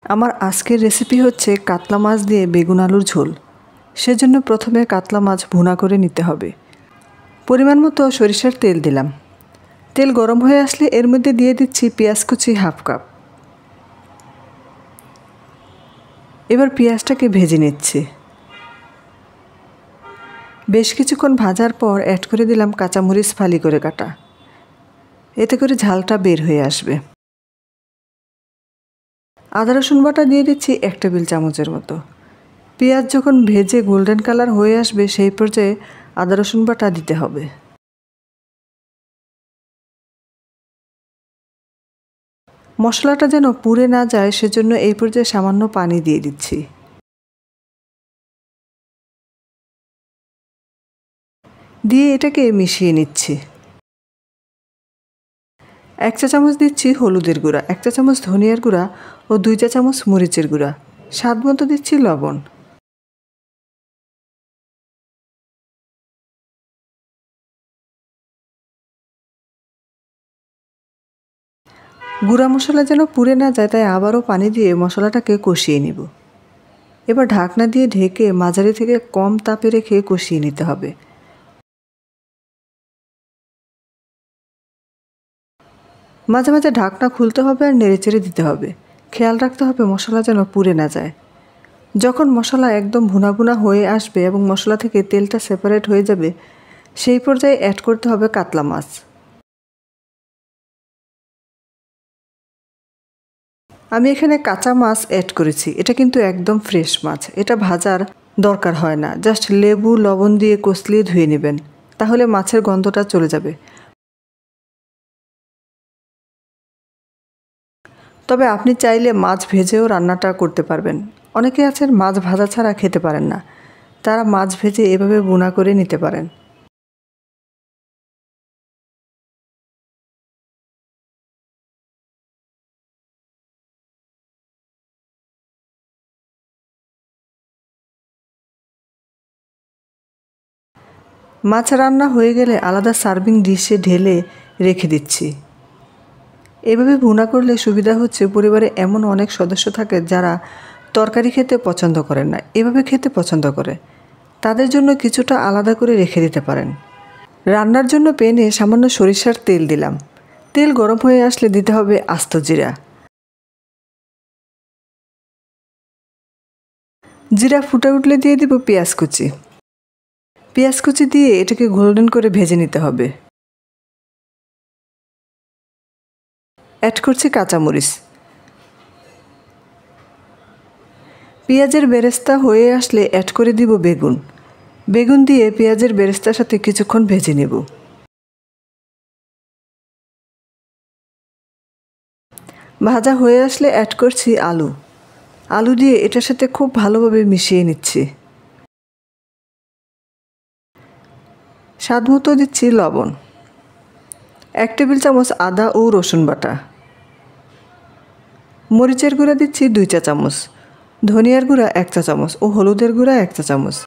আমার আজকের রেসিপি হচ্ছে কাতলা মাছ দিয়ে বেগুন আলুর ঝোল। সেজন্য প্রথমে কাতলা মাছ ভুনা করে নিতে হবে। পরিমাণ মতো সরিষার তেল দিলাম। তেল গরম হয়ে আসলে এর মধ্যে দিয়ে দিচ্ছি পেঁয়াজ কুচি হাফ কাপ। এবার পেঁয়াজটাকে ভেজে নিচ্ছি। বেশ কিছুক্ষণ ভাজার পর অ্যাড করে দিলাম কাঁচামরিচ ফালি করে কাটা। এতে করে ঝালটা বের হয়ে আসবে। আদা রসুন বাটা দিয়ে দিচ্ছি 1 টেবিল চামচের মতো। পেঁয়াজ যখন ভেজে গোল্ডেন কালার হয়ে আসবে সেই পর্যায়ে আদা রসুন বাটা দিতে হবে। মশলাটা যেন পুড়ে না যায় সেজন্য এই পর্যায়ে সামান্য পানি দিয়ে দিচ্ছি। দিয়ে এটাকে মিশিয়ে নিচ্ছি। 1 চা চামচ দিচ্ছি হলুদের গুঁড়া, 1 চা চামচ ধনিয়ার গুঁড়া ও 2 চা চামচ মরিচের গুঁড়া। স্বাদ মতো দিচ্ছি লবণ। গুঁড়া মশলা যেন পুড়ে না যায় তাই আবারও পানি দিয়ে মশলাটাকে কষিয়ে নিব। এবার ঢাকনা দিয়ে ঢেকে মাঝারি থেকে কম তাপে রেখে কষিয়ে নিতে হবে। মাঝে মাঝে ঢাকনা খুলতে হবে আর নেড়েচেড়ে দিতে হবে। খেয়াল রাখতে হবে মশলা যেন পুড়ে না যায়। যখন মশলা একদম ভুনা ভুনা হয়ে আসবে এবং মশলা থেকে তেলটা সেপারেট হয়ে যাবে সেই পর্যায়ে অ্যাড করতে হবে কাতলা মাছ। আমি এখানে কাঁচা মাছ অ্যাড করেছি। এটা কিন্তু একদম ফ্রেশ মাছ। এটা ভাজার দরকার হয় না। জাস্ট লেবু লবণ দিয়ে কষলিয়ে ধুয়ে নেবেন, তাহলে মাছের গন্ধটা চলে যাবে। তবে আপনি চাইলে মাছ ভেজেও রান্নাটা করতে পারবেন। অনেকে আছেন মাছ ভাজা ছাড়া খেতে পারেন না, তারা মাছ ভেজে এভাবে ভুনা করে নিতে পারেন। মাছ রান্না হয়ে গেলে আলাদা সার্ভিং ডিশে ঢেলে রেখে দিচ্ছি। এভাবে ভুনা করলে সুবিধা হচ্ছে পরিবারে এমন অনেক সদস্য থাকে যারা তরকারি খেতে পছন্দ করেন না, এভাবে খেতে পছন্দ করে। তাদের জন্য কিছুটা আলাদা করে রেখে দিতে পারেন। রান্নার জন্য প্যানে সামান্য সরিষার তেল দিলাম। তেল গরম হয়ে আসলে দিতে হবে আস্ত জিরা। জিরা ফুটে উঠলে দিয়ে দিব পেঁয়াজ কুচি। পেঁয়াজ কুচি দিয়ে এটাকে গোল্ডেন করে ভেজে নিতে হবে। অ্যাড করছি কাঁচামরিচ। পেঁয়াজের বেরেস্তা হয়ে আসলে অ্যাড করে দিব বেগুন। বেগুন দিয়ে পেঁয়াজের বেরেস্তার সাথে কিছুক্ষণ ভেজে নেব। ভাজা হয়ে আসলে অ্যাড করছি আলু। আলু দিয়ে এটার সাথে খুব ভালোভাবে মিশিয়ে নিচ্ছি। স্বাদ মতো দিচ্ছি লবণ। 1 টেবিল চামচ আদা ও রসুন বাটা। মরিচের গুঁড়া দিচ্ছি 2 চা চামচ, ধনিয়ার গুঁড়া 1 চা চামচ ও হলুদের গুঁড়া 1 চা চামচ।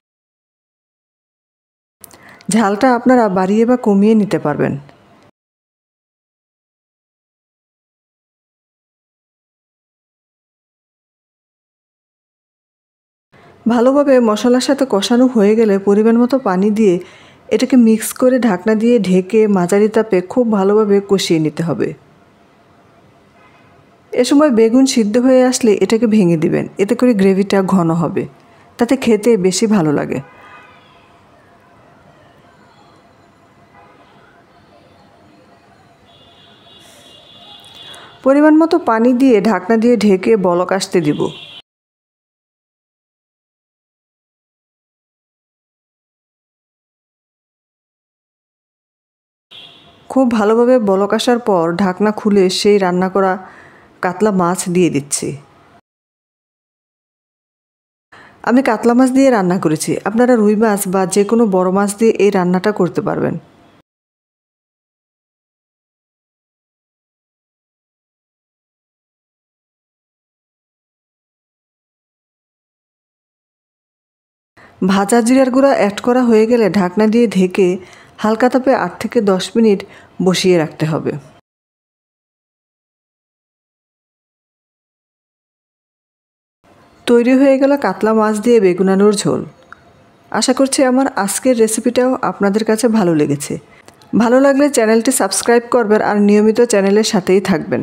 ঝালটা আপনারা বাড়িয়ে বা কমিয়ে নিতে পারবেন। ভালোভাবে মশলার সাথে কষানো হয়ে গেলে পরিমাণ মতো পানি দিয়ে এটাকে মিক্স করে ঢাকনা দিয়ে ঢেকে মাঝারি তাপে খুব ভালোভাবে কষিয়ে নিতে হবে। এ সময় বেগুন সিদ্ধ হয়ে আসলে এটাকে ভেঙে দিবেন, এতে করে গ্রেভিটা ঘন হবে, তাতে খেতে বেশি ভালো লাগে। পরিমাণ মতো পানি দিয়ে ঢাকনা দিয়ে ঢেকে বলক আসতে দিব। খুব ভালোভাবে বলক আসার পর ঢাকনা খুলে সেই রান্না করা কাতলা মাছ দিয়ে দিচ্ছি। আমি কাতলা মাছ দিয়ে রান্না করেছি, আপনারা রুই মাছ বা যে কোনো বড় মাছ দিয়ে এই রান্নাটা করতে পারবেন। ভাজা জিরার গুঁড়া অ্যাড করা হয়ে গেলে ঢাকনা দিয়ে ঢেকে হালকা তাপে 8 থেকে 10 মিনিট বসিয়ে রাখতে হবে। তৈরি হয়ে গেল কাতলা মাছ দিয়ে বেগুন আলুর ঝোল। আশা করছি আমার আজকের রেসিপিটাও আপনাদের কাছে ভালো লেগেছে। ভালো লাগলে চ্যানেলটি সাবস্ক্রাইব করবেন আর নিয়মিত চ্যানেলের সাথেই থাকবেন।